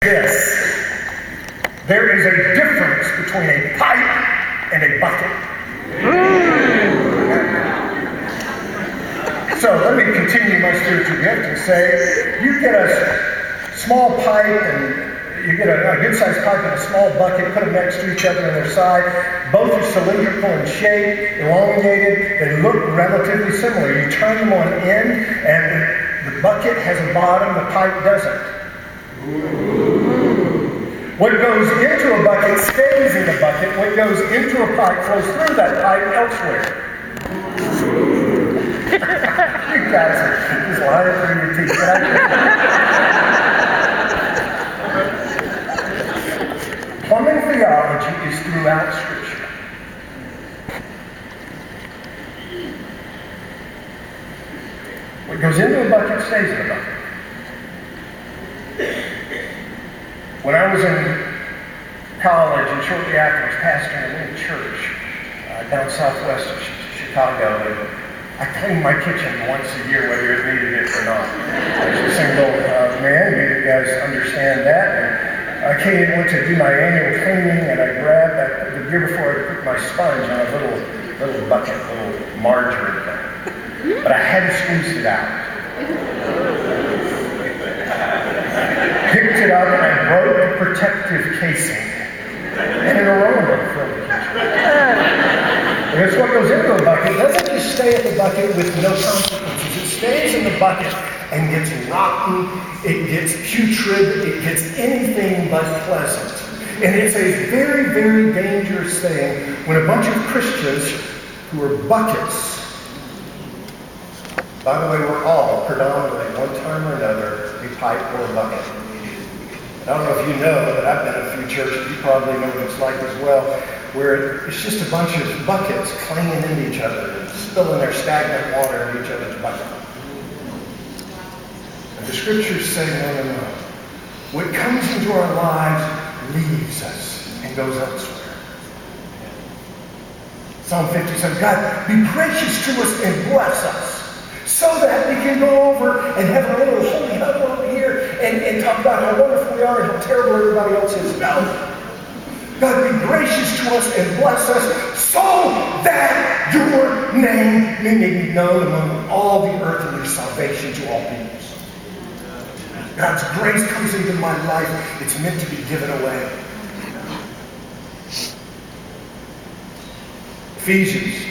This. There is a difference between a pipe and a bucket. So let me continue my spiritual gift and say, you get a small pipe and you get a good-sized pipe and a small bucket, put them next to each other on their side. Both are cylindrical in shape, elongated. They look relatively similar. You turn them on end, and the bucket has a bottom, the pipe doesn't. What goes into a bucket stays in the bucket. What goes into a pipe flows through that pipe elsewhere. You guys are just lying through your teeth. Plumbing theology is throughout Scripture. What goes into a bucket stays in a bucket. When I was in college and shortly after I was pastoring a little church down southwest of Chicago, and I cleaned my kitchen once a year, whether it needed it or not. I was a single man, you guys understand that. And I went to do my annual cleaning, and I grabbed the year before I put my sponge on a little bucket, a little margarine thing. But I hadn't squeezed it out. Picked it up and I broke the protective casing, and an aroma filled the kitchen. Because what goes into a bucket doesn't just stay in the bucket with no consequences. It stays in the bucket and gets rotten, it gets putrid, it gets anything but pleasant. And it's a very, very dangerous thing when a bunch of Christians who are buckets, by the way, we're all predominantly, one time or another, a pipe or a bucket. I don't know if you know, but I've been in a few churches, you probably know what it's like as well, where it's just a bunch of buckets clanging into each other and spilling their stagnant water into each other's bucket. And the Scriptures say, no. What comes into our lives leaves us and goes elsewhere. Psalm 50 says, God, be gracious to us and bless us, so that we can go over and have a little holy huddle over here and talk about how wonderful we are and how terrible everybody else is. No. God, be gracious to us and bless us so that your name may be known among all the earth and your salvation to all peoples. God's grace comes into my life. It's meant to be given away. Ephesians